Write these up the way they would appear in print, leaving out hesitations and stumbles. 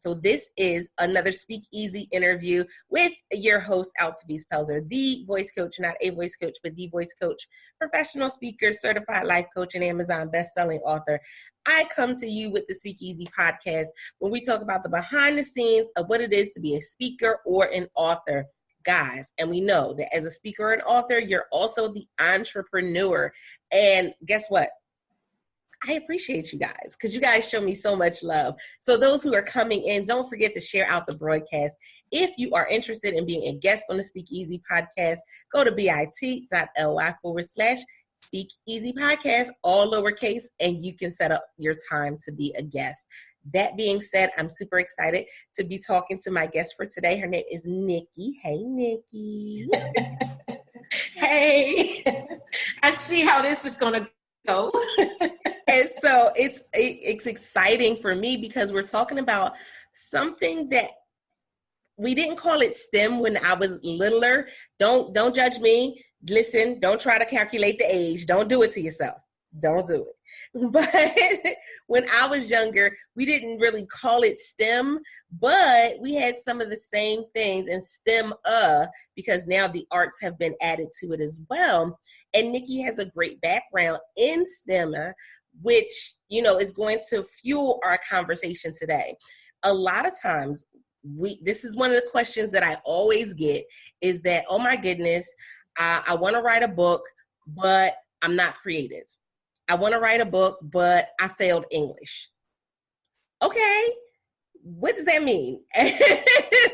So this is another Speakeasy interview with your host, Altavis Pelzer, the voice coach, not a voice coach, but the voice coach, professional speaker, certified life coach, and Amazon best-selling author. I come to you with the Speakeasy podcast when we talk about the behind the scenes of what it is to be a speaker or an author. Guys, and we know that as a speaker and author, you're also the entrepreneur. And guess what? I appreciate you guys because you guys show me so much love. So those who are coming in, don't forget to share out the broadcast. If you are interested in being a guest on the Speakeasy podcast, go to bit.ly/Speakeasy podcast, all lowercase, and you can set up your time to be a guest. That being said, I'm super excited to be talking to my guest for today. Her name is Nikki. Hey, Nikki. Hey, I see how this is going to go. And so it's exciting for me because we're talking about something that we didn't call it STEM when I was littler. Don't judge me. Listen, don't try to calculate the age. Don't do it to yourself. Don't do it. But when I was younger, we didn't really call it STEM, but we had some of the same things in STEM because now the arts have been added to it as well. And Nikki has a great background in STEM, which, you know, is going to fuel our conversation today. A lot of times, this is one of the questions that I always get is that, oh my goodness, I want to write a book, but I'm not creative. I want to write a book, but I failed English. Okay, what does that mean?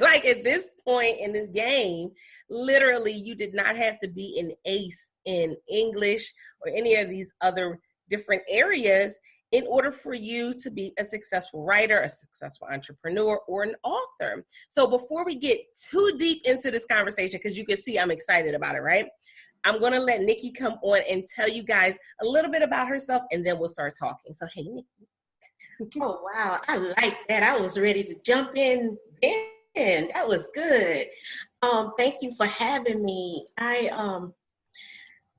Like at this point in this game, literally you did not have to be an ace in English or any of these other different areas in order for you to be a successful writer, a successful entrepreneur, or an author. So before we get too deep into this conversation, because you can see I'm excited about it, right? I'm going to let Nikki come on and tell you guys a little bit about herself, and then we'll start talking. So, hey, Nikki. Oh, wow. I like that. I was ready to jump in. Man, that was good. Thank you for having me.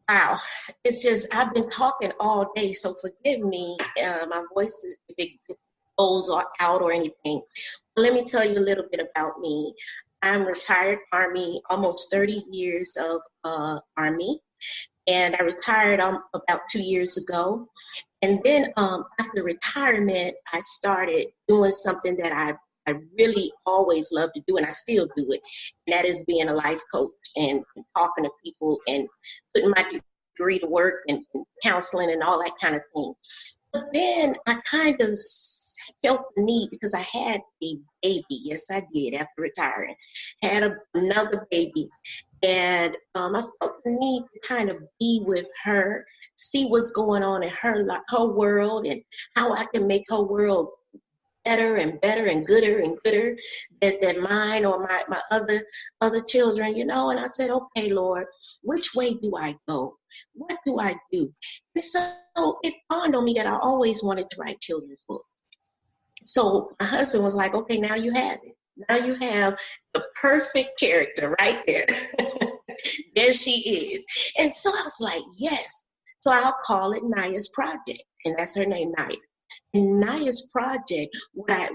Wow. It's just, I've been talking all day, so forgive me. My voice, if it goes out or anything. Let me tell you a little bit about me. I'm retired Army, almost 30 years of Army, and I retired about 2 years ago. And then after retirement, I started doing something that I really always loved to do, and I still do it, and that is being a life coach and talking to people and putting my degree to work and counseling and all that kind of thing. But then I kind of felt the need because I had a baby. Yes, I did after retiring. Had another baby. And I felt the need to kind of be with her, see what's going on in her world and how I can make her world better and better and gooder than mine or my other children, you know. And I said, okay, Lord, which way do I go? What do I do? And so it dawned on me that I always wanted to write children's books. So my husband was like, okay, now you have it. Now you have the perfect character right there. There she is. And so I was like, yes. So I'll call it Naya's Project. And that's her name, Naya. And Naya's Project, let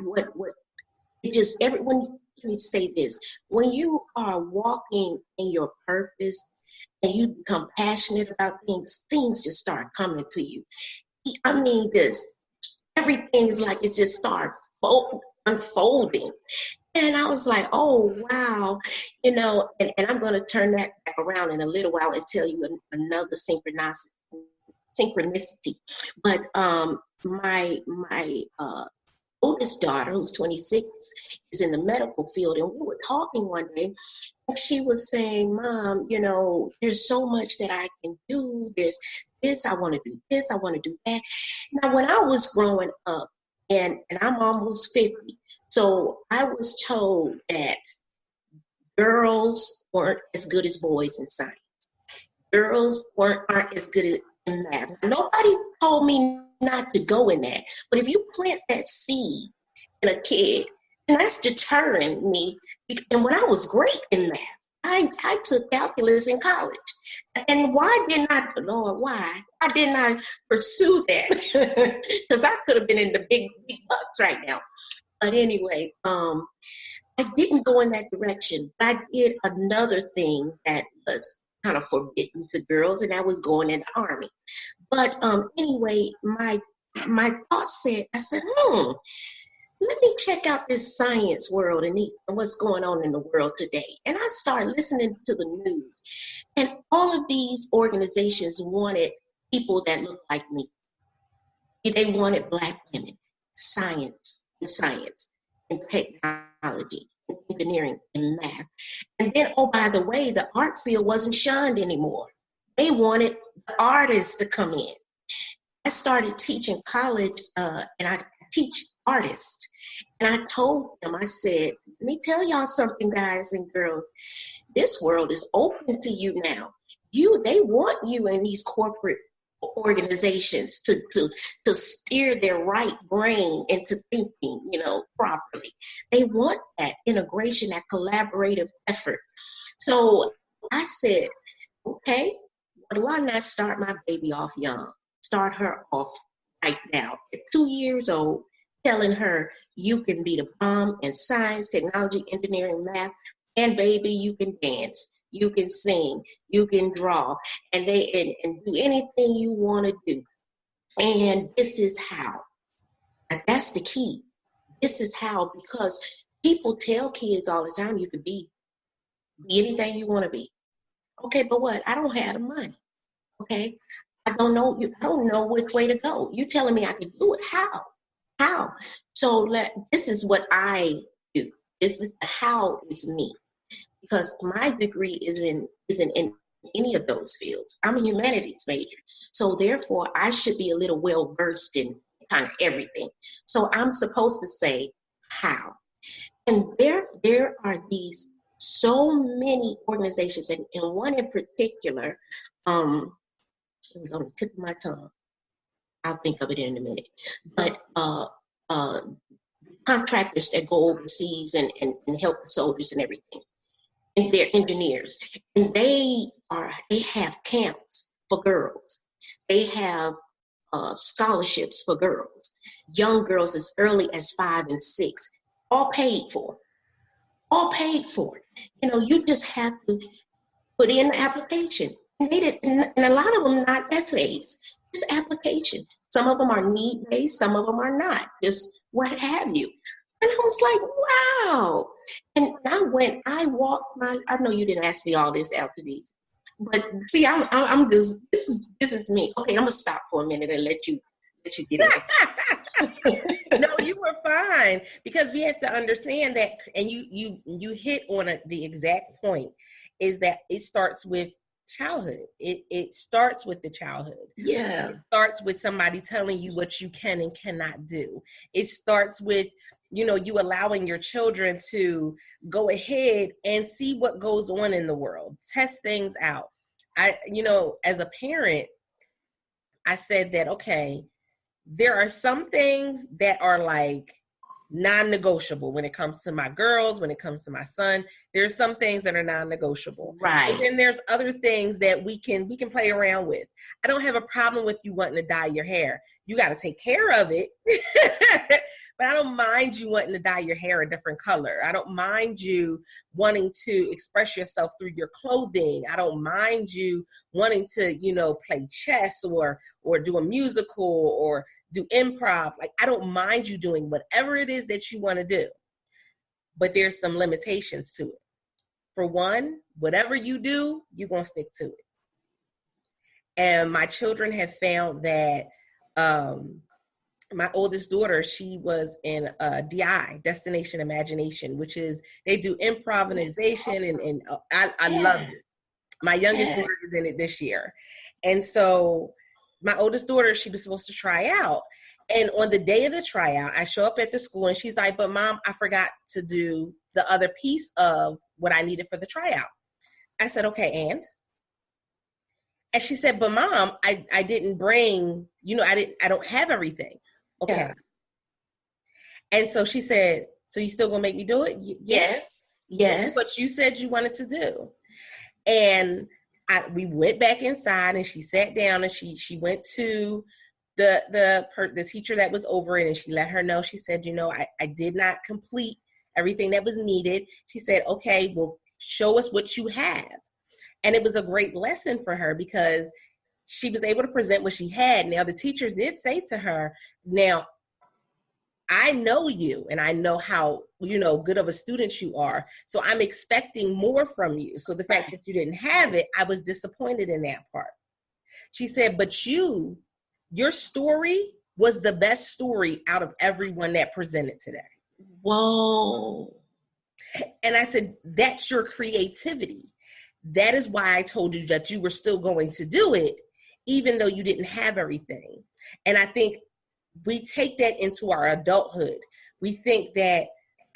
me say this. When you are walking in your purpose and you become passionate about things just start coming to you. I mean, everything's like it just started unfolding. And I was like, oh, wow, you know, and I'm going to turn that back around in a little while and tell you another synchronicity. But my oldest daughter, who's 26, is in the medical field. And we were talking one day, and she was saying, Mom, you know, there's so much that I can do. There's this, I want to do this, I want to do that. Now, when I was growing up, and I'm almost 50, so I was told that girls weren't as good as boys in science. Girls aren't as good in math. Nobody told me not to go in that. But if you plant that seed in a kid, and that's deterring me. And when I was great in math, I took calculus in college. And why didn't I pursue that? Because I could have been in the big bucks right now. But anyway, I didn't go in that direction. I did another thing that was kind of forbidden to girls, and that was going in the Army. But anyway, my thoughts said, I said, let me check out this science world and what's going on in the world today. And I started listening to the news. And all of these organizations wanted people that looked like me. They wanted Black women, science, and technology, and engineering, and math. And then, oh, by the way, the art field wasn't shunned anymore. They wanted the artists to come in. I started teaching college, and I teach artists. And I told them, I said, let me tell y'all something, guys and girls. This world is open to you now. They want you in these corporate organizations to steer their right brain into thinking, properly. They want that integration, that collaborative effort. So I said, okay, why do I not start my baby off young? Start her off right now at 2 years old, telling her you can be the bomb in science, technology, engineering, math, and baby, you can dance, you can sing, you can draw, and do anything you want to do. And this is how. And that's the key. This is how, because people tell kids all the time you can be anything you want to be. Okay, but what? I don't have the money. Okay, I don't know which way to go. You telling me I can do it? How? So this is what I do. This is the how is me, because my degree isn't in any of those fields. I'm a humanities major, so therefore I should be a little well versed in kind of everything. So I'm supposed to say how, and there are these so many organizations, and one in particular. Let me go to the tip of my tongue. I'll think of it in a minute. But contractors that go overseas and help the soldiers and everything. And they're engineers. And they have camps for girls. They have scholarships for girls. Young girls as early as 5 and 6. All paid for. You just have to put in the application. And a lot of them not essays, just application. Some of them are need-based, some of them are not, just what have you. And I was like, wow. And I know you didn't ask me all this after these, but see, I'm just, this is me. Okay, I'm gonna stop for a minute and let you get it. No, you were fine, because we have to understand that, and you hit on the exact point, is that it starts with childhood. It starts with the childhood. Yeah. It starts with somebody telling you what you can and cannot do. It starts with, you allowing your children to go ahead and see what goes on in the world, test things out. As a parent, I said that, okay, there are some things that are like non-negotiable when it comes to my girls, when it comes to my son. There's some things that are non-negotiable. Right. And then there's other things that we can play around with. I don't have a problem with you wanting to dye your hair. You got to take care of it. But I don't mind you wanting to dye your hair a different color. I don't mind you wanting to express yourself through your clothing. I don't mind you wanting to, play chess or do a musical or do improv. Like, I don't mind you doing whatever it is that you want to do, but there's some limitations to it. For one, whatever you do, you're going to stick to it. And my children have found that my oldest daughter, she was in DI, Destination Imagination, which is, they do improvisation, and I loved it. My youngest daughter is in it this year. And so my oldest daughter, she was supposed to try out. And on the day of the tryout, I show up at the school and she's like, but Mom, I forgot to do the other piece of what I needed for the tryout. I said, okay, and she said, but Mom, I didn't bring, I don't have everything. Okay. Yeah. And so she said, so you still gonna make me do it? Yes. What you said you wanted to do. And we went back inside and she sat down and she went to the teacher that was over it, and she let her know. She said, I did not complete everything that was needed. She said, okay, well, show us what you have. And it was a great lesson for her because she was able to present what she had. Now, the teacher did say to her, now, I know you and I know how, good of a student you are. So I'm expecting more from you. So the fact that you didn't have it, I was disappointed in that part. She said, but your story was the best story out of everyone that presented today. Whoa. And I said, that's your creativity. That is why I told you that you were still going to do it, even though you didn't have everything. And I think we take that into our adulthood. We think that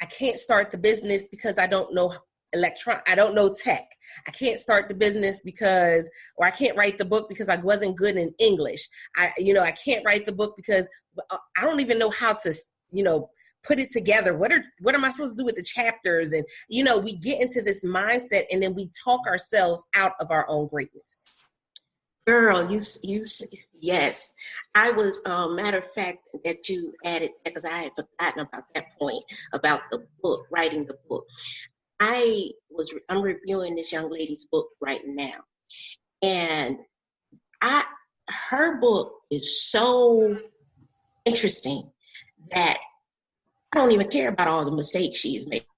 I can't start the business because I don't know I don't know tech. I can't start the business or I can't write the book because I wasn't good in English. I can't write the book because I don't even know how to, put it together. What am I supposed to do with the chapters? And, we get into this mindset and then we talk ourselves out of our own greatness. Girl, yes. I was, matter of fact, that you added, because I had forgotten about that point, about the book, writing the book. I'm reviewing this young lady's book right now. And her book is so interesting that I don't even care about all the mistakes she is making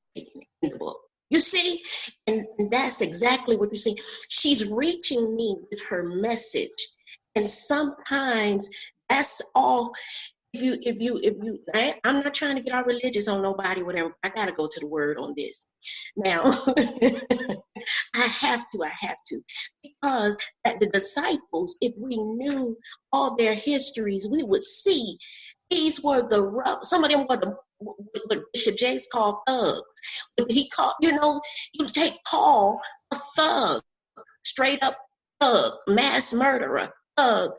in the book. You see? And that's exactly what you see. She's reaching me with her message. And sometimes that's all. I'm not trying to get all religious on nobody, whatever. I got to go to the word on this. Now, I have to. Because the disciples, if we knew all their histories, we would see these were some of them were what Bishop Jakes called thugs. He called, you take Paul a thug, straight up thug, mass murderer, thug.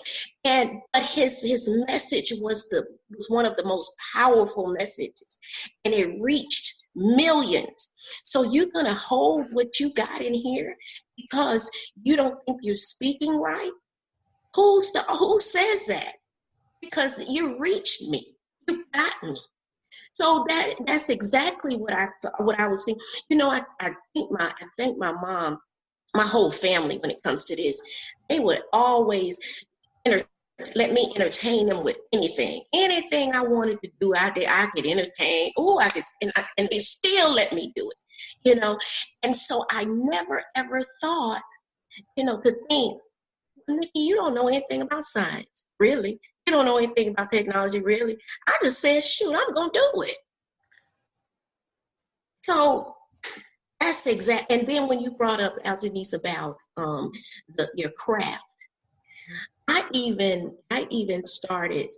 But his message was one of the most powerful messages, and it reached millions. So you're gonna hold what you got in here because you don't think you're speaking right? Who says that? Because you reached me, you got me. So that's exactly what I was thinking. I think my mom, my whole family, when it comes to this, they would always let me entertain them with anything I wanted to do. I could entertain. And they still let me do it. And so I never ever thought, to think, Nikki, you don't know anything about science, really. You don't know anything about technology, really. I just said, shoot, I'm going to do it. So that's exact. And then when you brought up, Altanice, about your craft, I even started,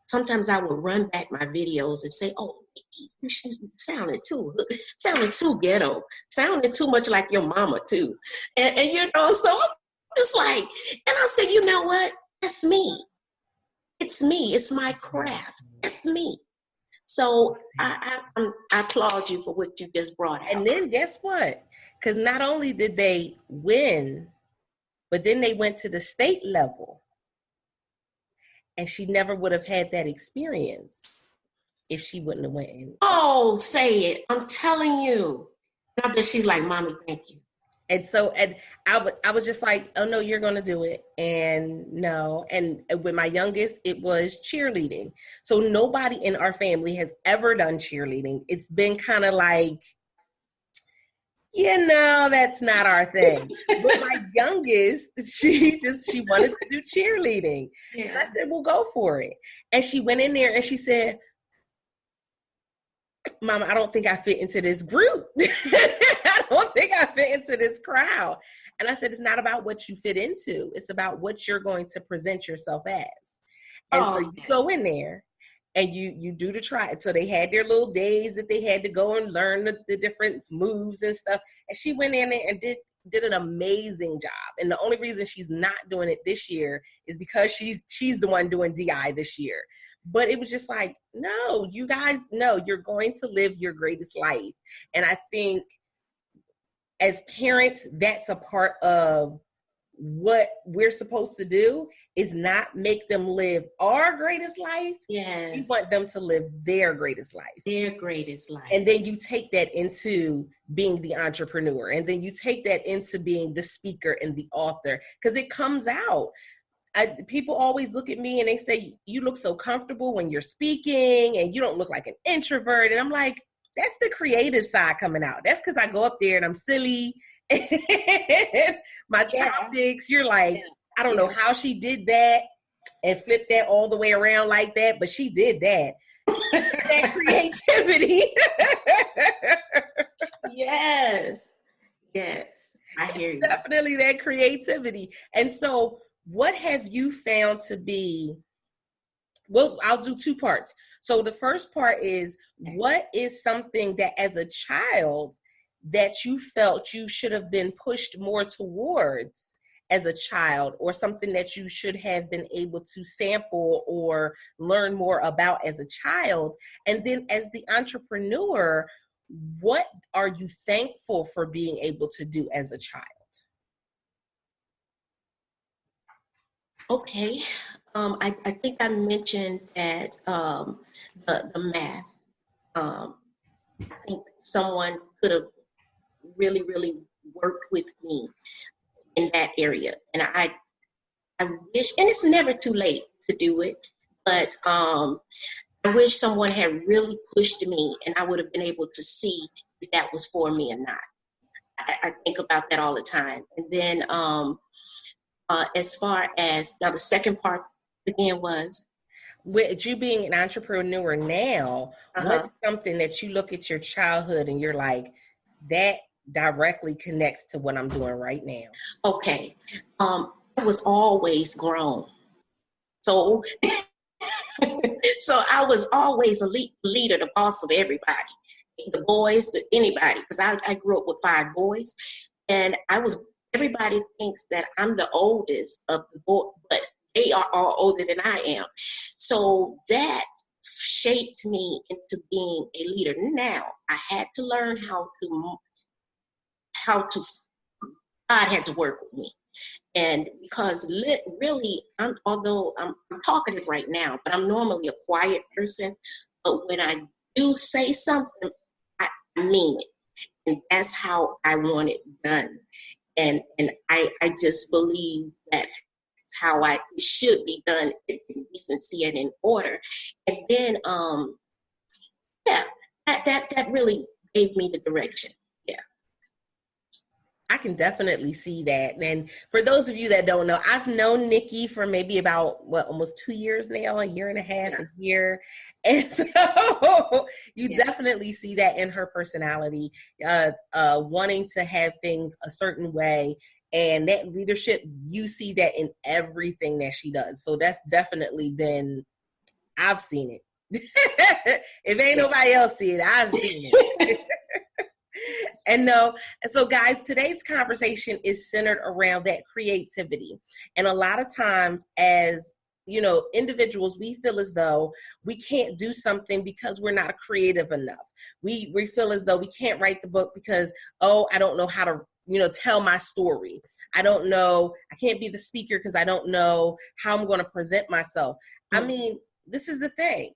sometimes I would run back my videos and say, oh, Nikki, you sounded too ghetto, sounded too much like your mama too. And so it's like, and I said, you know what? That's me. It's me. It's my craft. That's me. So I applaud you for what you just brought out. And then guess what? Because not only did they win, but then they went to the state level. And she never would have had that experience if she wouldn't have went in. Oh, say it. I'm telling you. I bet she's like, Mommy, thank you. And so, and I was just like, oh no, you're going to do it. And no. And with my youngest, it was cheerleading. So nobody in our family has ever done cheerleading. It's been kind of like, that's not our thing. But my youngest, she wanted to do cheerleading. Yeah. And I said, well, go for it. And she went in there and she said, Mama, I don't think I fit into this group. I don't think I fit into this crowd. And I said, it's not about what you fit into. It's about what you're going to present yourself as. And so you go in there and you do the try. So they had their little days that they had to go and learn the different moves and stuff. And she went in there and did an amazing job. And the only reason she's not doing it this year is because she's the one doing DI this year. But it was just like, no, you guys, no, you're going to live your greatest life. And I think as parents, that's a part of what we're supposed to do is not make them live our greatest life. Yes. We want them to live their greatest life. Their greatest life. And then you take that into being the entrepreneur. And then you take that into being the speaker and the author, because it comes out. People always look at me and they say, you look so comfortable when you're speaking and you don't look like an introvert. And I'm like, that's the creative side coming out. That's because I go up there and I'm silly. My topics, you're like, I don't know how she did that and flipped that all the way around like that, but she did that. That creativity. Yes. I hear you. Definitely that creativity. And so what have you found to be, well, I'll do two parts. So the first part is, what is something that as a child that you felt you should have been pushed more towards as a child, or something that you should have been able to sample or learn more about as a child? And then as the entrepreneur, what are you thankful for being able to do as a child? Okay. I think I mentioned that the math. I think someone could have really, really worked with me in that area. And I wish, and it's never too late to do it, but I wish someone had really pushed me and I would have been able to see if that was for me or not. I think about that all the time. And then as far as, now the second part again was? With you being an entrepreneur now, what's something that you look at your childhood and you're like, that directly connects to what I'm doing right now? Okay. I was always grown. So I was always a leader, the boss of everybody, the boys, anybody, because I grew up with 5 boys, and everybody thinks that I'm the oldest of the boys, but they are all older than I am. So that shaped me into being a leader. Now I had to learn how to God had to work with me. And because really, although I'm talkative right now, but I'm normally a quiet person. But when I do say something, I mean it. And that's how I want it done. And I just believe that how it should be done in decency and in order. And then, that really gave me the direction. I can definitely see that. And for those of you that don't know, I've known Nikki for maybe about, almost 2 years now, a year and a half, a year. And so you definitely see that in her personality, wanting to have things a certain way. And that leadership, you see that in everything that she does. So that's definitely been, I've seen it. If ain't nobody else see it, I've seen it. And so guys, today's conversation is centered around that creativity. And a lot of times as, individuals, we feel as though we can't do something because we're not creative enough. We feel as though we can't write the book because, I don't know how to, tell my story. I don't know. I can't be the speaker because I don't know how I'm going to present myself. I mean, this is the thing.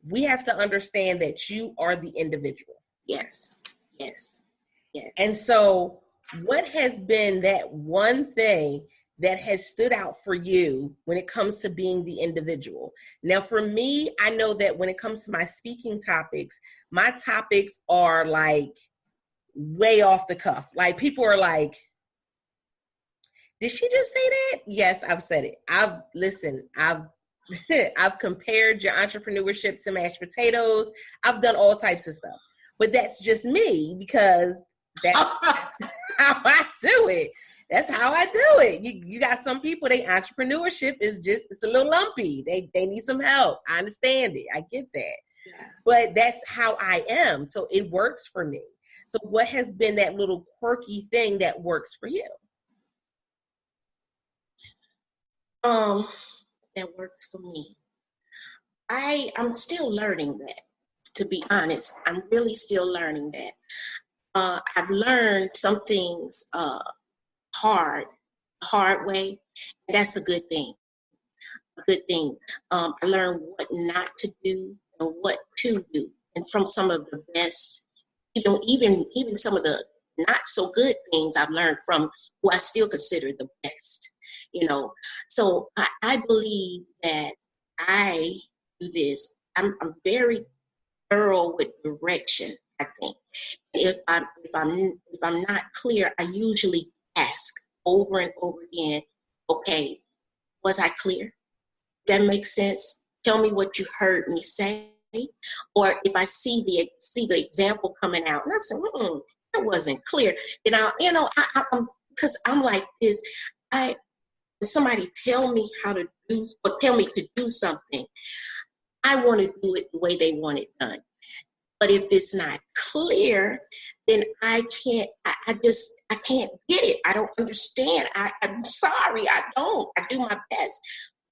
We have to understand that you are the individual. Yes. And so what has been that one thing that has stood out for you when it comes to being the individual? Now, for me, I know that when it comes to my speaking topics, my topics are like way off the cuff. Like people are like, did she just say that? Yes, I've said it. I've compared your entrepreneurship to mashed potatoes. I've done all types of stuff. But that's just me, because that's how I do it. That's how I do it. You got some people, their entrepreneurship it's a little lumpy. They need some help. I understand it. I get that. Yeah. But that's how I am. So it works for me. So what has been that little quirky thing that works for you? That works for me. I'm still learning that. To be honest, I'm really still learning that. I've learned some things hard, the hard way. And that's a good thing. A good thing. I learned what not to do and what to do. And from some of the best, even some of the not so good things I've learned from who I still consider the best, So I believe that I do this. I'm very thorough with direction, I think. If I'm not clear, I usually ask over and over again, okay, was I clear? That makes sense. Tell me what you heard me say. Or if I see the example coming out, and I say, that wasn't clear. Then I'm because I'm like this. When somebody tell me how to do, or tell me to do something, I want to do it the way they want it done. But if it's not clear, then I can't get it. I don't understand. I'm sorry, I don't. I do my best,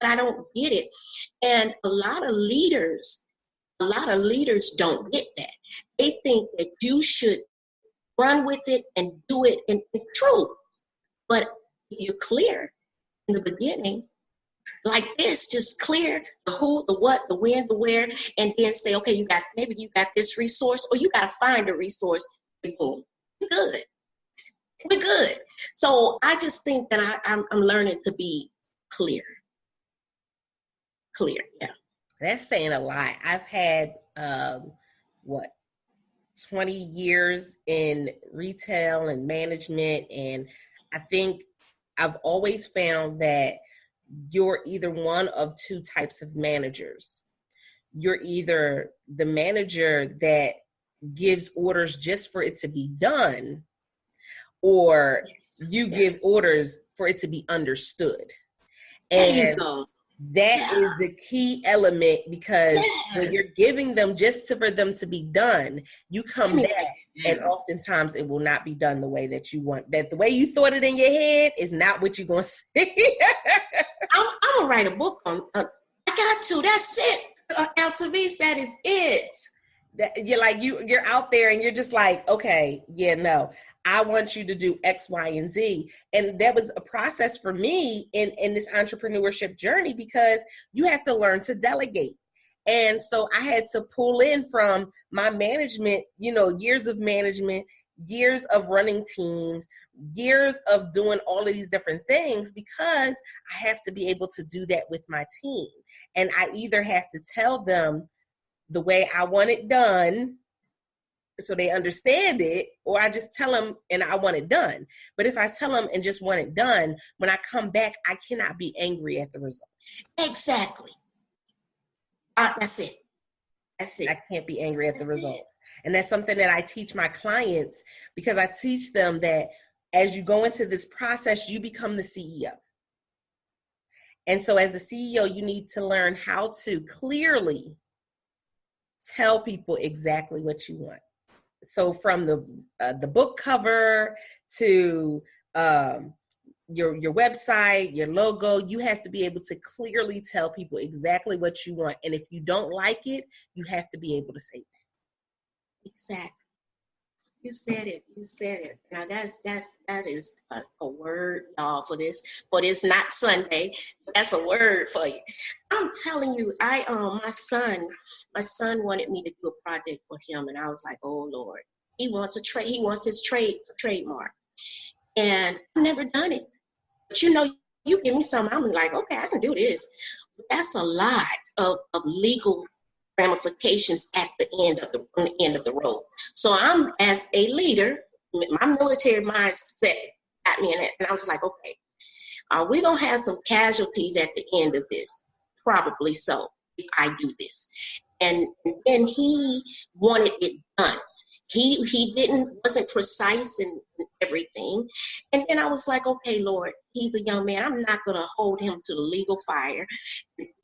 but I don't get it. And a lot of leaders don't get that. They think that you should run with it and do it in truth. But if you're clear in the beginning, like this, just clear the who, the what, the when, the where, and then say, okay, maybe you got this resource, or you got to find a resource, and boom, we're good. We're good. So I just think that I'm learning to be clear. Clear, yeah. That's saying a lot. I've had 20 years in retail and management, and I think I've always found that you're either one of two types of managers. You're either the manager that gives orders just for it to be done, or you give orders for it to be understood. And there you go. That is the key element, because when you're giving them just for them to be done, you come back and oftentimes it will not be done the way that you want. That the way you thought it in your head is not what you're going to see. I'm going to write a book on, I got to, that's it. Altavis, that is it. You're like, you're out there and you're just like, okay, yeah, no. I want you to do X, Y, and Z. And that was a process for me in this entrepreneurship journey, because you have to learn to delegate. And so I had to pull in from my management, years of management, years of running teams, years of doing all of these different things, because I have to be able to do that with my team. And I either have to tell them the way I want it done, so they understand it, or I just tell them and I want it done. But if I tell them and just want it done, when I come back, I cannot be angry at the result. Exactly. That's it. I can't be angry at the results. And that's something that I teach my clients, because I teach them that as you go into this process, you become the CEO. And so as the CEO, you need to learn how to clearly tell people exactly what you want. So from the book cover to your website, your logo, you have to be able to clearly tell people exactly what you want. And if you don't like it, you have to be able to say that. Exactly. You said it. Now that is a word, y'all, for this not Sunday. That's a word for you. I'm telling you, my son wanted me to do a project for him, and I was like, oh Lord, he wants his trademark, and I've never done it. But you give me something, I'm like, okay, I can do this. But that's a lot of legal ramifications at the end of the road. So I'm, as a leader, my military mindset got me in it, and I was like, okay, are we gonna have some casualties at the end of this? Probably so, if I do this. And then he wanted it done. He wasn't precise in everything. And then I was like, okay, Lord, he's a young man. I'm not going to hold him to the legal fire,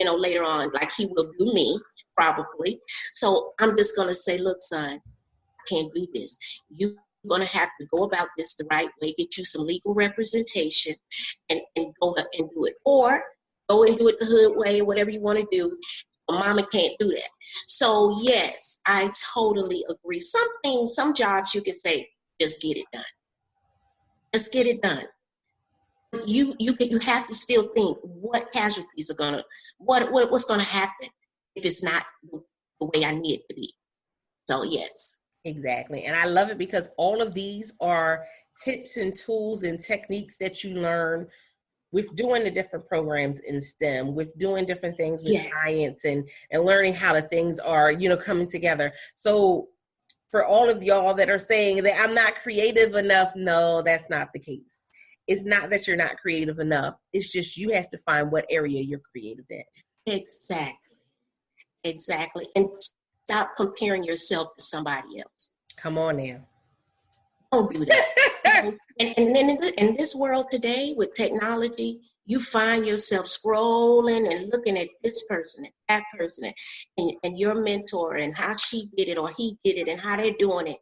later on, like he will do me, probably. So I'm just going to say, look, son, I can't do this. You're going to have to go about this the right way, get you some legal representation and go and do it. Or go and do it the hood way, whatever you want to do. Mama can't do that. So yes, I totally agree. Some jobs you can say, just get it done. Just get it done. you have to still think what casualties are what's gonna happen if it's not the way I need it to be. So yes. Exactly. And I love it because all of these are tips and tools and techniques that you learn with doing the different programs in STEM, with doing different things with Yes. science and learning how the things are, coming together. So for all of y'all that are saying that I'm not creative enough, no, that's not the case. It's not that you're not creative enough. It's just you have to find what area you're creative in. Exactly. And stop comparing yourself to somebody else. Come on now. Don't do that. And then in this world today with technology, you find yourself scrolling and looking at this person and that person and your mentor and how she did it or he did it and how they're doing it.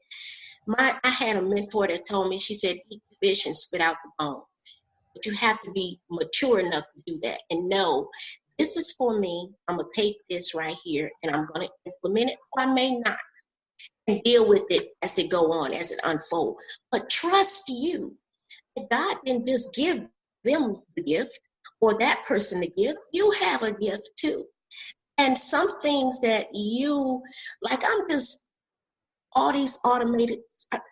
I had a mentor that told me, she said, eat the fish and spit out the bone. But you have to be mature enough to do that and know this is for me. I'm going to take this right here and I'm going to implement it, or I may not, and deal with it as it go on, as it unfolds. But trust you that God didn't just give them the gift or that person the gift. You have a gift too. And some things that you, like all these automated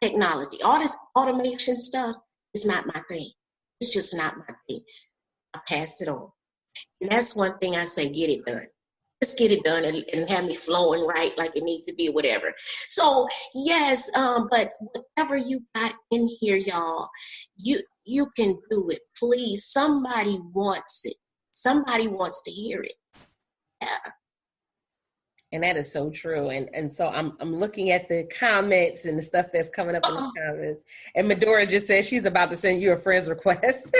technology, all this automation stuff is not my thing. It's just not my thing. I passed it on. And that's one thing I say, get it done. Just get it done and have me flowing right like it needs to be, whatever. So yes, but whatever you got in here, y'all, you can do it. Please, somebody wants it. Somebody wants to hear it. Yeah. And that is so true. And so I'm looking at the comments and the stuff that's coming up in the comments. And Medora just said she's about to send you a friend's request.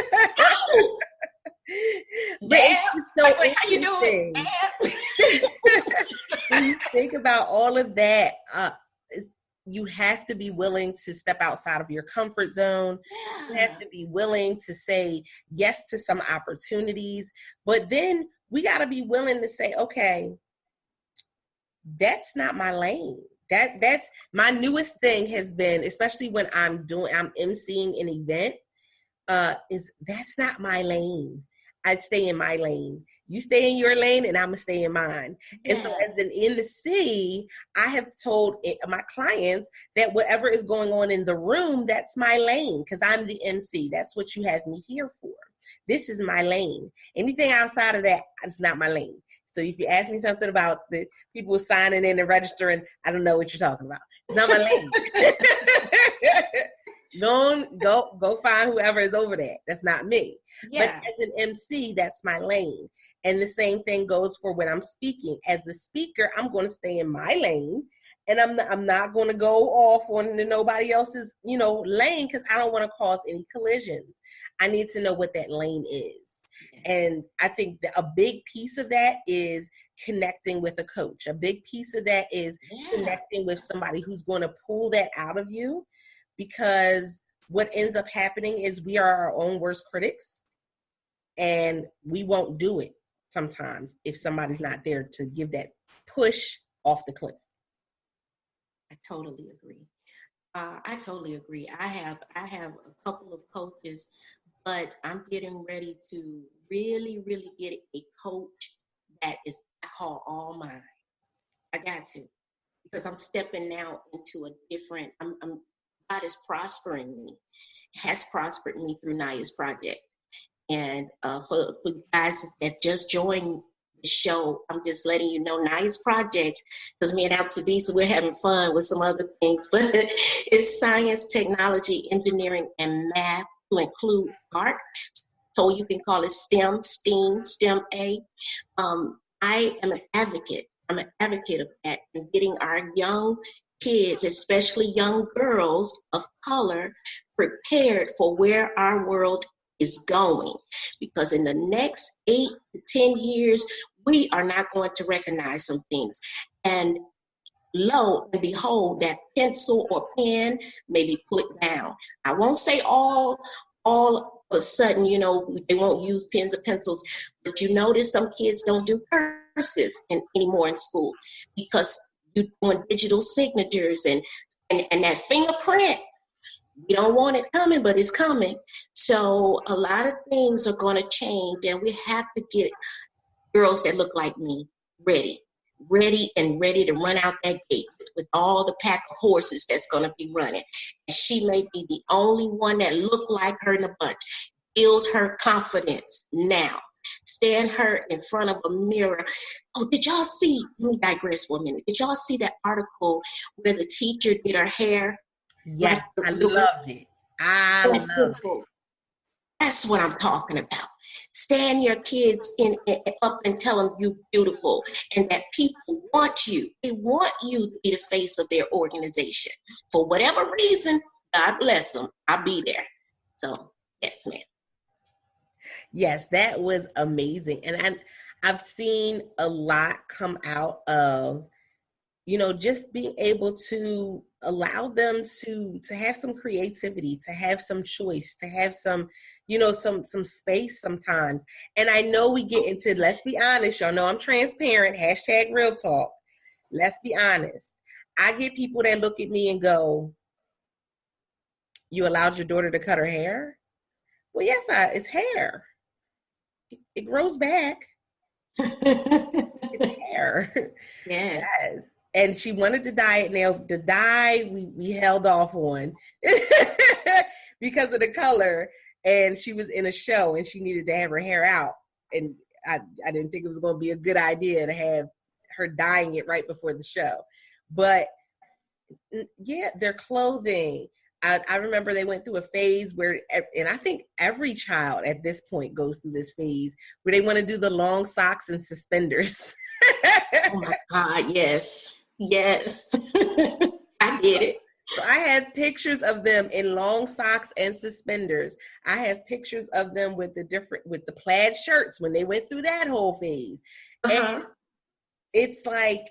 Yeah. So how you doing? When you think about all of that, you have to be willing to step outside of your comfort zone. Yeah. You have to be willing to say yes to some opportunities. But then we got to be willing to say, okay, that's not my lane. That's my newest thing has been, especially when I'm emceeing an event, is that's not my lane. I'd stay in my lane. You stay in your lane and I'm gonna stay in mine. Yeah. And so as an MC, I have told my clients that whatever is going on in the room, that's my lane because I'm the MC. That's what you have me here for. This is my lane. Anything outside of that, it's not my lane. So if you ask me something about the people signing in and registering, I don't know what you're talking about. It's not my lane. Go find whoever is over that. That's not me. Yeah. But as an MC, that's my lane. And the same thing goes for when I'm speaking. As a speaker, I'm going to stay in my lane. And I'm not going to go off on nobody else's, lane because I don't want to cause any collisions. I need to know what that lane is. And I think that a big piece of that is connecting with a coach. A big piece of that is connecting with somebody who's going to pull that out of you, because what ends up happening is we are our own worst critics and we won't do it sometimes if somebody's not there to give that push off the cliff. I totally agree. I have a couple of coaches, but I'm getting ready to really, really get a coach that is, I call all mine. I got to, because I'm stepping now into a different, God is prospering me, has prospered me through Naya's project. And for guys that just joined the show, I'm just letting you know Naya's project, because me and Altabisa, we're having fun with some other things, but it's science, technology, engineering, and math to include art. So you can call it STEM, STEAM, STEM A. I am an advocate. I'm an advocate of that and getting our young kids, especially young girls of color, prepared for where our world is going. Because in the next 8 to 10 years, we are not going to recognize some things. And lo and behold, that pencil or pen may be put down. I won't say all of a sudden, they won't use pens or pencils, but you notice some kids don't do cursive anymore in school because you're doing digital signatures and that fingerprint. We don't want it coming, but it's coming. So a lot of things are going to change, and we have to get girls that look like me ready to run out that gate with all the pack of horses that's going to be running. And she may be the only one that look like her in the bunch. Build her confidence now. Stand her in front of a mirror. Oh, did y'all see? Let me digress for a minute. Did y'all see that article where the teacher did her hair? Yes, I loved it. I loved it. That's what I'm talking about. Stand your kids up and tell them you're beautiful and that people want you. They want you to be the face of their organization. For whatever reason, God bless them. I'll be there. So, yes, ma'am. Yes, that was amazing. And I've seen a lot come out of, just being able to allow them to have some creativity, to have some choice, to have some, some space sometimes. And I know we get into, let's be honest, y'all know I'm transparent, #real talk. Let's be honest. I get people that look at me and go, you allowed your daughter to cut her hair? Well, yes, it's hair. It grows back. It's hair. Yes. And she wanted to dye it. Now, the dye we held off on because of the color. And she was in a show and she needed to have her hair out. And I didn't think it was going to be a good idea to have her dyeing it right before the show. But yeah, their clothing. I remember they went through a phase where, and I think every child at this point goes through this phase where they want to do the long socks and suspenders. Oh my God, yes. Yes. I get it. So I have pictures of them in long socks and suspenders. I have pictures of them with the plaid shirts when they went through that whole phase. And it's like,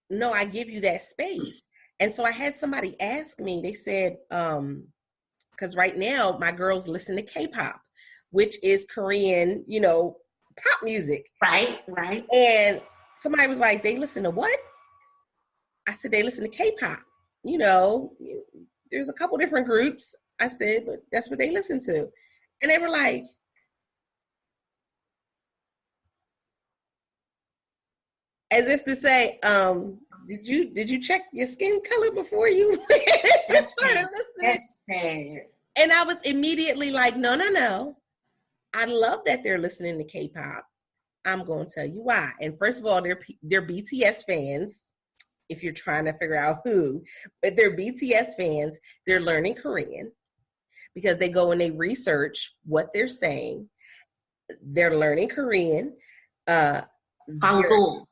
no, I give you that space. And so I had somebody ask me, they said, because right now my girls listen to K-pop, which is Korean, pop music. Right. And somebody was like, they listen to what? I said, they listen to K-pop. There's a couple different groups. I said, but that's what they listen to. And they were like, as if to say, did you check your skin color before you started listening? That's sad. And I was immediately like, no. I love that they're listening to K-pop. I'm going to tell you why. And first of all, they're BTS fans, if you're trying to figure out who. But they're BTS fans. They're learning Korean because they go and they research what they're saying. They're learning Korean. Hangul.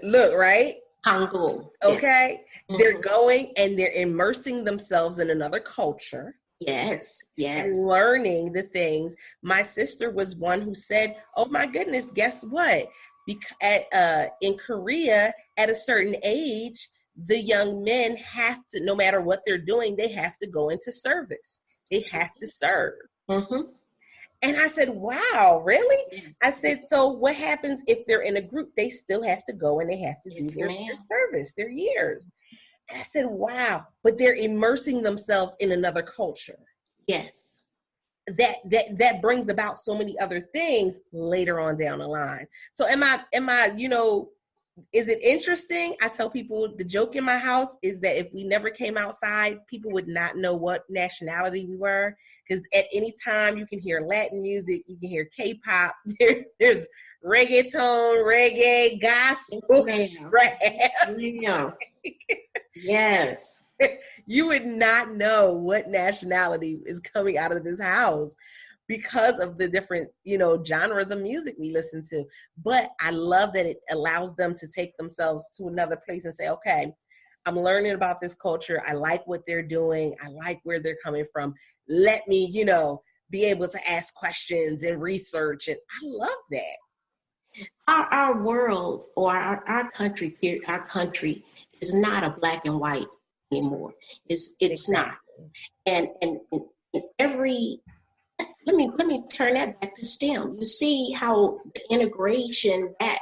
Look, right? Hangul. Okay. Yeah. They're going and they're immersing themselves in another culture. Yes. And learning the things. My sister was one who said, oh my goodness, guess what? In Korea, at a certain age, the young men have to, no matter what they're doing, they have to go into service. They have to serve. Mm-hmm. And I said, wow, really? Yes. I said, so what happens if they're in a group? They still have to go and they have to do their service, their years. And I said, wow, but they're immersing themselves in another culture. Yes. That brings about so many other things later on down the line. So am I, is it interesting? I tell people the joke in my house is that if we never came outside, people would not know what nationality we were. Because at any time you can hear Latin music, you can hear K-pop, there's reggaeton, reggae, gospel, rap. Yes. You would not know what nationality is coming out of this house because of the different, genres of music we listen to. But I love that it allows them to take themselves to another place and say, okay, I'm learning about this culture. I like what they're doing. I like where they're coming from. Let me, be able to ask questions and research. And I love that. Our world or our country is not a black and white anymore. It's not. And every let me turn that back to STEM. You see how the integration that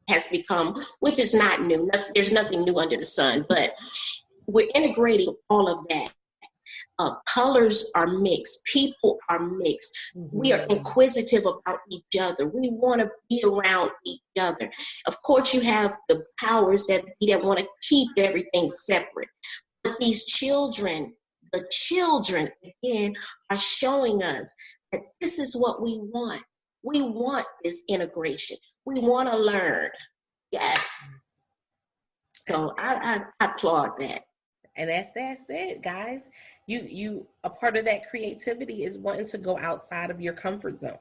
has become, which is not new. There's nothing new under the sun, but we're integrating all of that. colors are mixed, people are mixed. Mm-hmm. We are inquisitive about each other. We want to be around each other. Of course, you have the powers that want to keep everything separate. But these children, the children, again, are showing us that this is what we want. We want this integration. We want to learn. Yes. So I applaud that. And that's it, guys. You a part of that creativity is wanting to go outside of your comfort zone.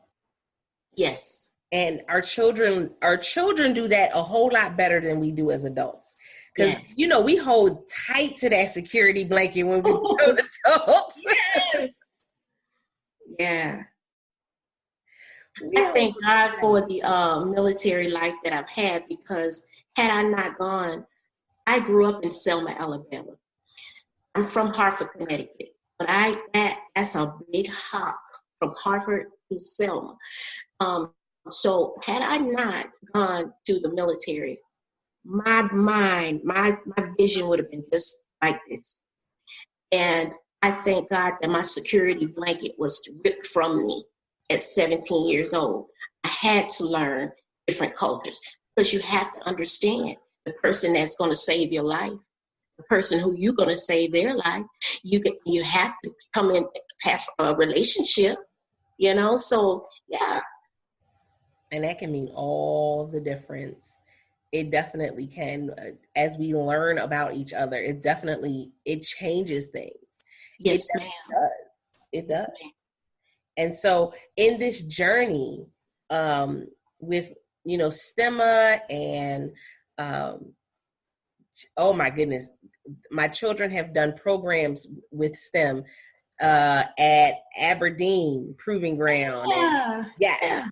Yes. And our children do that a whole lot better than we do as adults. Because, yes, you know, we hold tight to that security blanket when we become adults. Yes. Yeah. I thank God for the military life that I've had, because had I not gone, I grew up in Selma, Alabama. I'm from Hartford, Connecticut, but that's a big hop from Hartford to Selma. So had I not gone to the military, my mind, my vision would have been just like this. And I thank God that my security blanket was ripped from me at 17 years old. I had to learn different cultures, because you have to understand the person that's going to save your life. The person who you're going to save their life, you have to come in, have a relationship, you know? So, yeah. And that can mean all the difference. It definitely can. As we learn about each other, it changes things. Yes, ma'am. It does. Ma'am. And so in this journey, with, you know, STEMA and, oh my goodness, my children have done programs with STEM at Aberdeen Proving Ground. Yeah. And, yes.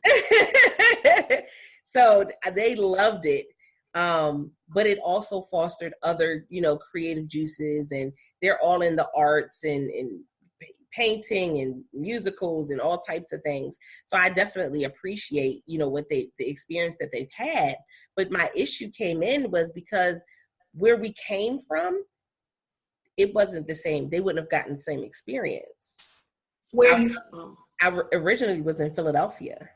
Yeah. So they loved it. But it also fostered other, you know, creative juices, and they're all in the arts and painting and musicals and all types of things. So I definitely appreciate, you know, what the experience that they've had. But my issue came in was because where we came from, it wasn't the same. They wouldn't have gotten the same experience. Where are you from? I originally was in Philadelphia.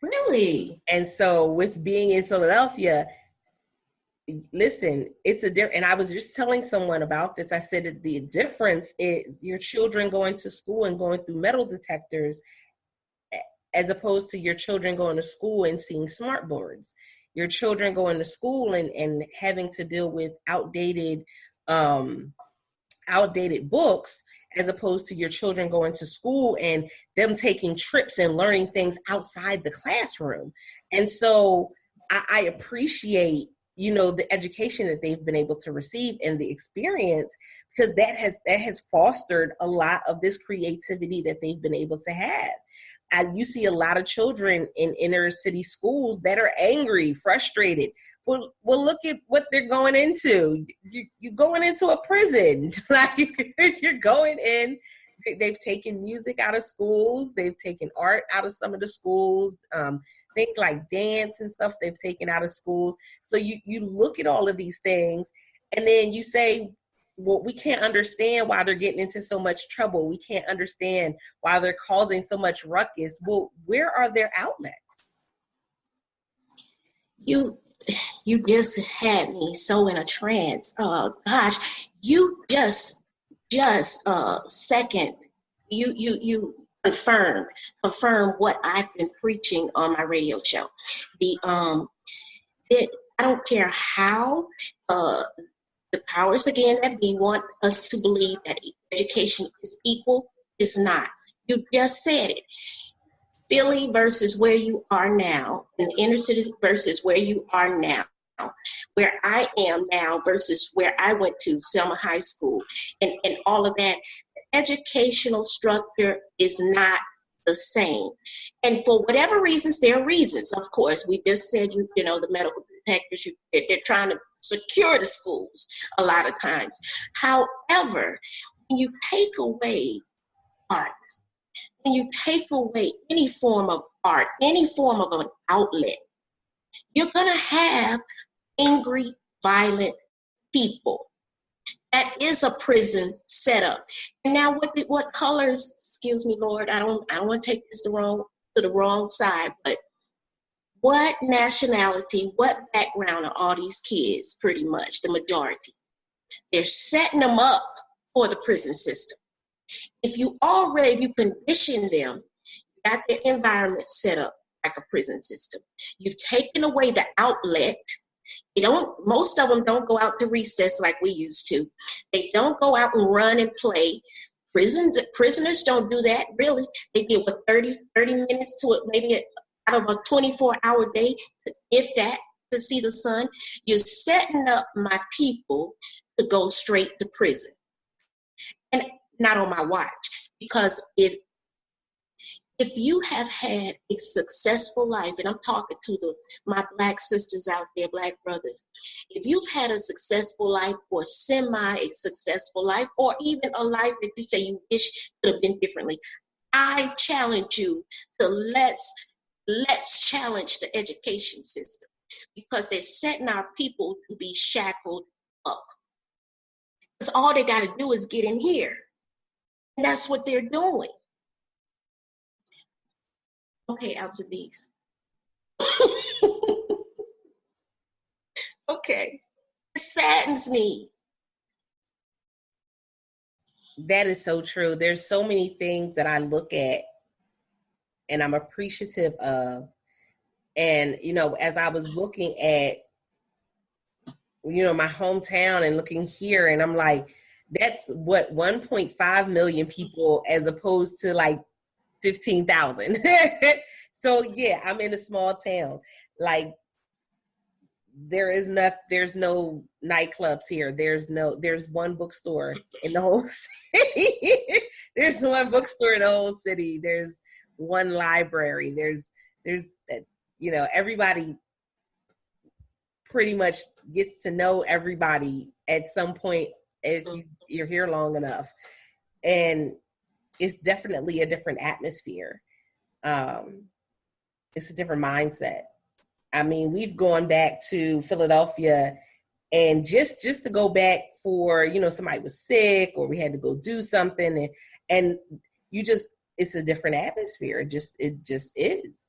Really? And so with being in Philadelphia, listen, it's and I was just telling someone about this. I said that the difference is your children going to school and going through metal detectors, as opposed to your children going to school and seeing smart boards. Your children going to school and having to deal with outdated books, as opposed to your children going to school and them taking trips and learning things outside the classroom. And so I appreciate, you know, the education that they've been able to receive and the experience, because that has fostered a lot of this creativity that they've been able to have. You see a lot of children in inner city schools that are angry, frustrated. Well, look at what they're going into. You're going into a prison. Like, you're going in. They've taken music out of schools. They've taken art out of some of the schools. Things like dance and stuff they've taken out of schools. So you look at all of these things, and then you say, well, we can't understand why they're getting into so much trouble. We can't understand why they're causing so much ruckus. Well, where are their outlets? You just had me so in a trance. Gosh, you just second, you confirm what I've been preaching on my radio show. I don't care how the powers again that we want us to believe that education is equal, is not. You just said it. Philly versus where you are now, and the inner city versus where you are now, where I am now versus where I went to, Selma High School, and all of that. The educational structure is not the same. And for whatever reasons, there are reasons, of course. We just said, you know, the medical detectors, they're trying to secure the schools a lot of times. However, when you take away art, when you take away any form of art, any form of an outlet, you're going to have angry, violent people. That is a prison setup. And now what colors, excuse me, Lord, I don't want to take this to the wrong side, but what nationality, what background are all these kids, pretty much, the majority? They're setting them up for the prison system. If you condition them, you got their environment set up like a prison system. You've taken away the outlet. Most of them don't go out to recess like we used to. They don't go out and run and play. Prisoners don't do that, really. They get 30 minutes to it, maybe out of a 24-hour day, if that, to see the sun. You're setting up my people to go straight to prison. And not on my watch. Because if you have had a successful life, and I'm talking to my Black sisters out there, Black brothers, if you've had a successful life or semi-successful life, or even a life that you say you wish could have been differently, I challenge you to let's challenge the education system, because they're setting our people to be shackled up. Because all they got to do is get in here. And that's what they're doing. Okay, out to these. Okay. It saddens me. That is so true. There's so many things that I look at and I'm appreciative of. And, as I was looking at, my hometown and looking here, and I'm like, that's what 1.5 million people as opposed to like 15,000. So yeah, I'm in a small town. Like there's no nightclubs here. There's one bookstore in the whole city. There's one bookstore in the whole city. There's one library. There's everybody pretty much gets to know everybody at some point if you're here long enough. And it's definitely a different atmosphere. It's a different mindset. I mean, we've gone back to Philadelphia, and just to go back for, somebody was sick or we had to go do something, and it's a different atmosphere. It just is.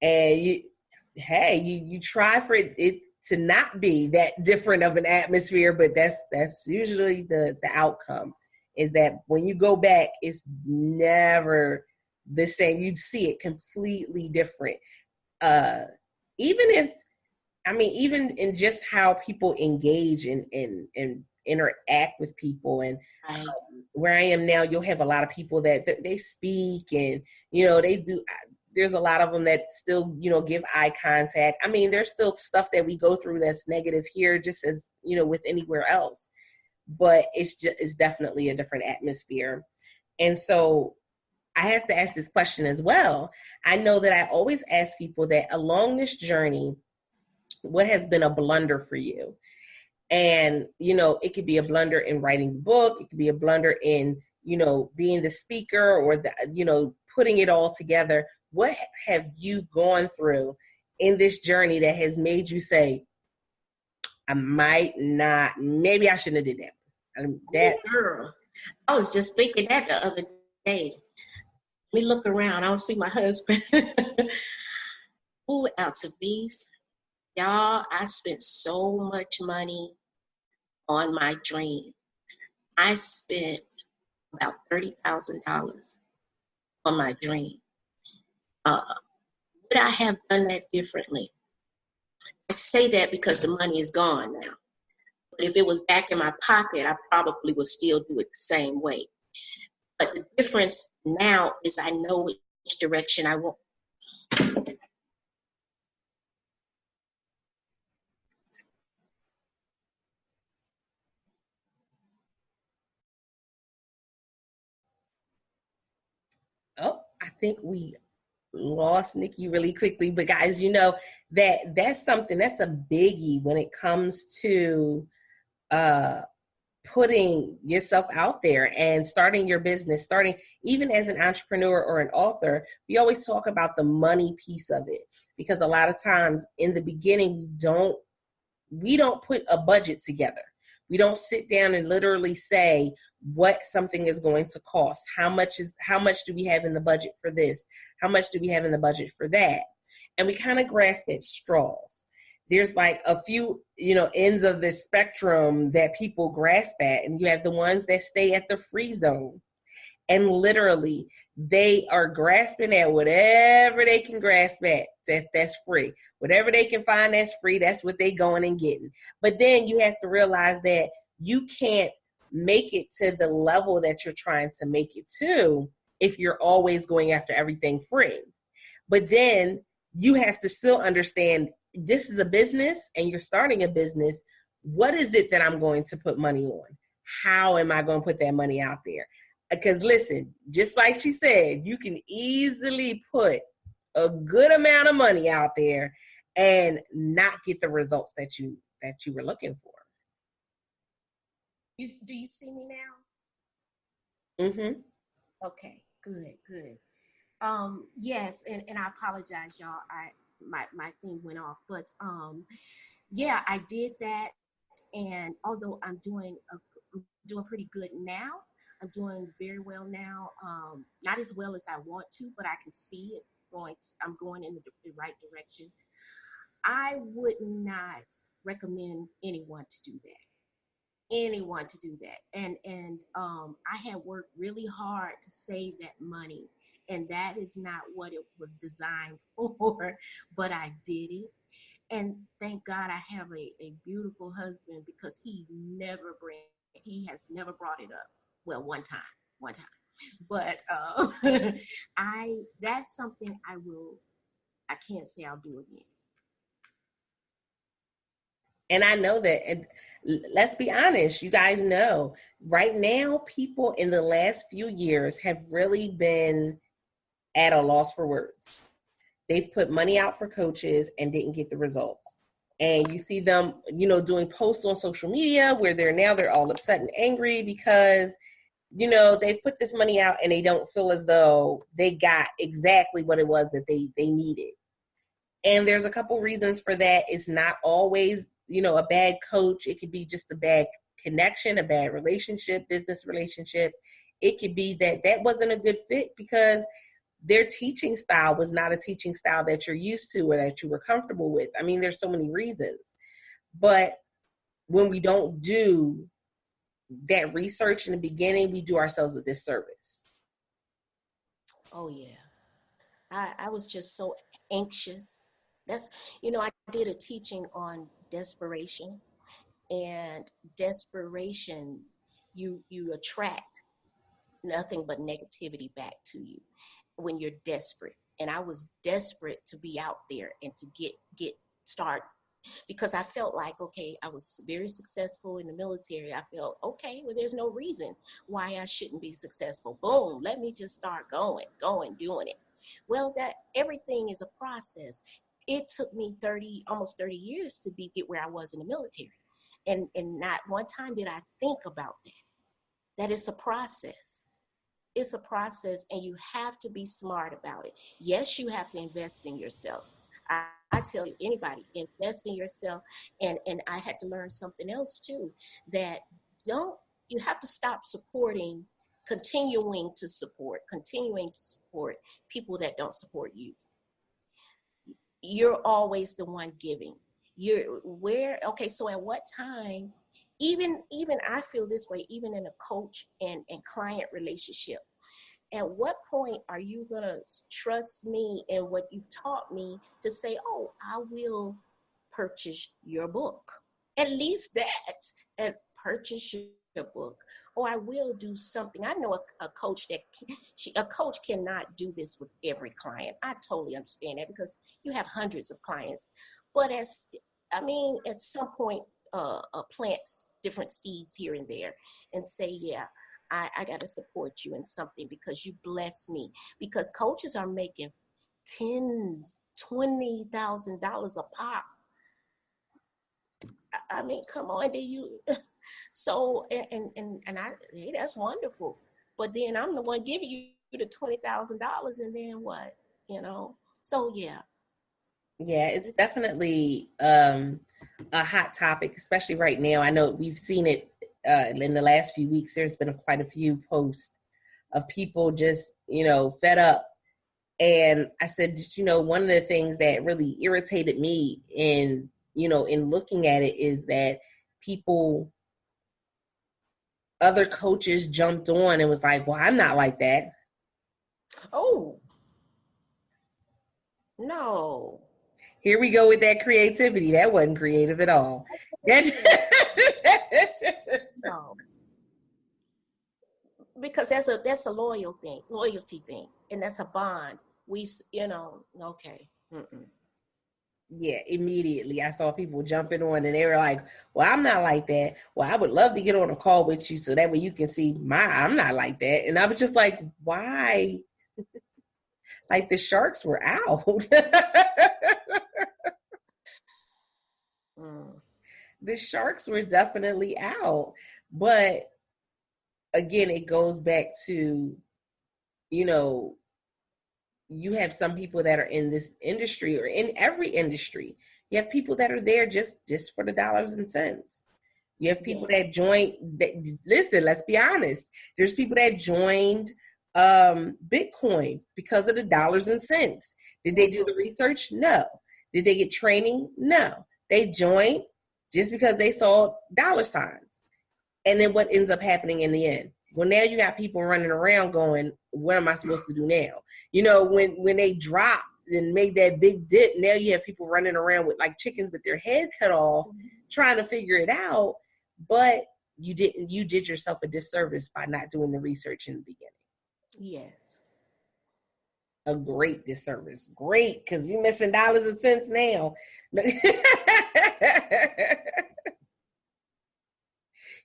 And you try for it to not be that different of an atmosphere, but that's usually the outcome, is that when you go back, it's never the same. You'd see it completely different. Even in just how people engage and interact with people. And where I am now, you'll have a lot of people that they speak, and, they do. There's a lot of them that still, give eye contact. I mean, there's still stuff that we go through that's negative here, just as, with anywhere else. But it's definitely a different atmosphere. And so I have to ask this question as well. I know that I always ask people that along this journey, what has been a blunder for you? And, it could be a blunder in writing the book. It could be a blunder in, being the speaker, or putting it all together. What have you gone through in this journey that has made you say, maybe I shouldn't have did that? Girl, I was just thinking that the other day. Let me look around. I don't see my husband. Ooh, out of these. Y'all, I spent so much money on my dream. I spent about $30,000 on my dream. Would I have done that differently? I say that because the money is gone now. But if it was back in my pocket, I probably would still do it the same way. But the difference now is I know which direction I want. Oh, I think we lost Nikki really quickly. But guys, that's something that's a biggie when it comes to putting yourself out there and starting your business, even as an entrepreneur or an author. We always talk about the money piece of it, because a lot of times in the beginning, we don't put a budget together. We don't sit down and literally say what something is going to cost. How much do we have in the budget for this? How much do we have in the budget for that? And we kind of grasp at straws. There's like a few, ends of the spectrum that people grasp at, and you have the ones that stay at the free zone. And literally, they are grasping at whatever they can grasp at that's free. Whatever they can find that's free, that's what they going and getting. But then you have to realize that you can't make it to the level that you're trying to make it to if you're always going after everything free. But then you have to still understand this is a business and you're starting a business. What is it that I'm going to put money on? How am I going to put that money out there? Because listen, just like she said, you can easily put a good amount of money out there and not get the results that you were looking for. Do you see me now? Mm-hmm. Okay, good. Yes, and I apologize, y'all. My thing went off, but yeah, I did that, and although I'm doing pretty good now. I'm doing very well now. Not as well as I want to, but I can see it going. I'm going in the right direction. I would not recommend anyone to do that. And I had worked really hard to save that money, and that is not what it was designed for. But I did it, and thank God I have a beautiful husband, because he has never brought it up. Well, one time, but that's something I can't say I'll do again. And I know that, and let's be honest, you guys know, right now, people in the last few years have really been at a loss for words. They've put money out for coaches and didn't get the results. And you see them, doing posts on social media where they're all upset and angry because they've put this money out and they don't feel as though they got exactly what it was that they needed. And there's a couple reasons for that. It's not always, a bad coach. It could be just a bad connection, a bad relationship, business relationship. It could be that wasn't a good fit because their teaching style was not a teaching style that you're used to or that you were comfortable with. I mean, there's so many reasons. But when we don't do that research in the beginning, we do ourselves a disservice. Oh yeah. I was just so anxious. That's, I did a teaching on desperation, and desperation, you attract nothing but negativity back to you when you're desperate. And I was desperate to be out there and to get start, because I felt like, okay, I was very successful in the military. I felt, okay, well, there's no reason why I shouldn't be successful. Boom, let me just start going, doing it. Well, that everything is a process. It took me almost 30 years to get where I was in the military. And not one time did I think about that it's a process. It's a process, and you have to be smart about it. Yes, you have to invest in yourself. I tell you, anybody, invest in yourself. And I had to learn something else too, that you have to stop continuing to support people that don't support you. You're always the one giving. So at what time, even I feel this way, even in a coach and client relationship, at what point are you going to trust me and what you've taught me to say, oh, I will purchase your book? At least that, and purchase your book. Or I will do something. I know a coach a coach cannot do this with every client. I totally understand that, because you have hundreds of clients. But at some point, plant different seeds here and there and say, yeah, I got to support you in something because you bless me. Because coaches are making $20,000 a pop. I mean, come on, do you? So, and hey, that's wonderful. But then I'm the one giving you the $20,000, and then what? So yeah. Yeah, it's definitely a hot topic, especially right now. I know we've seen it in the last few weeks. There's been quite a few posts of people just, fed up. And I said, one of the things that really irritated me in looking at it is that other coaches jumped on and was like, well, I'm not like that. Oh, no. Here we go with that creativity. That wasn't creative at all. No. Because that's a loyalty thing, and that's a bond. Okay. Mm-mm. Yeah, immediately I saw people jumping on and they were like, well, I'm not like that. Well, I would love to get on a call with you so that way you can see I'm not like that. And I was just like, why? Like the sharks were out. The sharks were definitely out. But again, it goes back to, you have some people that are in this industry or in every industry. You have people that are there just for the dollars and cents. You have people that joined. Listen, let's be honest. There's people that joined Bitcoin because of the dollars and cents. Did they do the research? No. Did they get training? No. They joined just because they saw dollar signs. And then what ends up happening in the end? Well, now you got people running around going, what am I supposed to do now? When they dropped and made that big dip, now you have people running around with like chickens with their head cut off, trying to figure it out. But you did yourself a disservice by not doing the research in the beginning. Yes. A great disservice. Great, because you're missing dollars and cents now.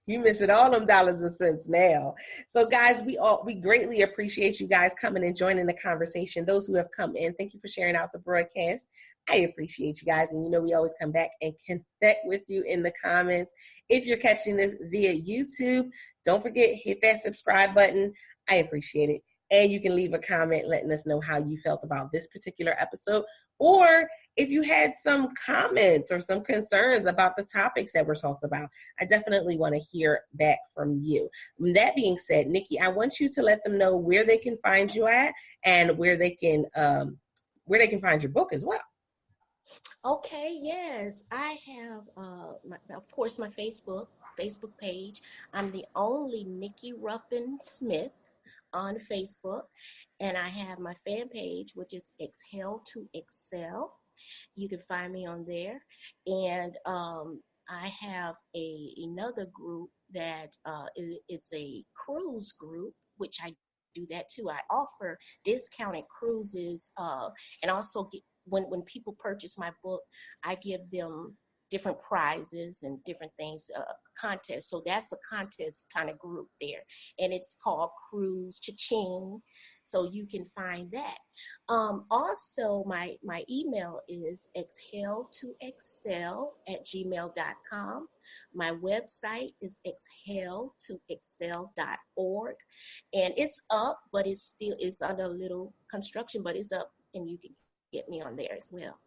You missing all them dollars and cents now. So guys, we greatly appreciate you guys coming and joining the conversation. Those who have come in, thank you for sharing out the broadcast. I appreciate you guys. And we always come back and connect with you in the comments. If you're catching this via YouTube, don't forget, hit that subscribe button. I appreciate it. And you can leave a comment letting us know how you felt about this particular episode, or if you had some comments or some concerns about the topics that were talked about. I definitely want to hear back from you. That being said, Nikki, I want you to let them know where they can find you at and where they can find your book as well. Okay, yes. I have, of course, my Facebook page. I'm the only Nikki Ruffin-Smith on Facebook, and I have my fan page, which is Exhale to Excel. You can find me on there, and I have another group that it's a cruise group, which I do that too. I offer discounted cruises, and also when people purchase my book, I give them different prizes and different things, contests. So that's a contest kind of group there. And it's called Cruise Cha-Ching. So you can find that. Also, my email is exhaletoexcel@gmail.com. My website is exhaletoexcel.org. And it's up, but it's under a little construction, but it's up, and you can get me on there as well.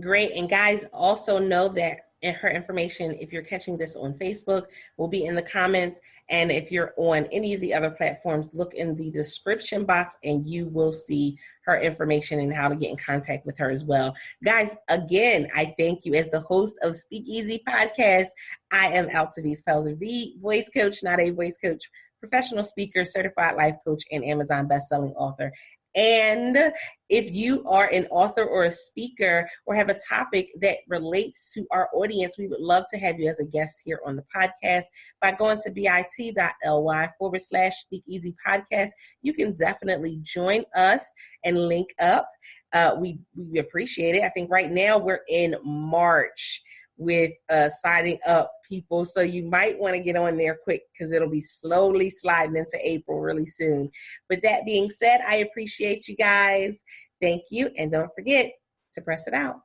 Great. And guys, also know that her information, if you're catching this on Facebook, will be in the comments. And if you're on any of the other platforms, look in the description box and you will see her information and how to get in contact with her as well. Guys, again, I thank you. As the host of Speak Easy Podcast, I am Altavice Pelzer, the voice coach, not a voice coach, professional speaker, certified life coach, and Amazon bestselling author. And if you are an author or a speaker or have a topic that relates to our audience, we would love to have you as a guest here on the podcast by going to bit.ly/Speak Easy Podcast. You can definitely join us and link up. We appreciate it. I think right now we're in March with signing up people. So you might want to get on there quick because it'll be slowly sliding into April really soon. But that being said, I appreciate you guys. Thank you. And don't forget to press it out.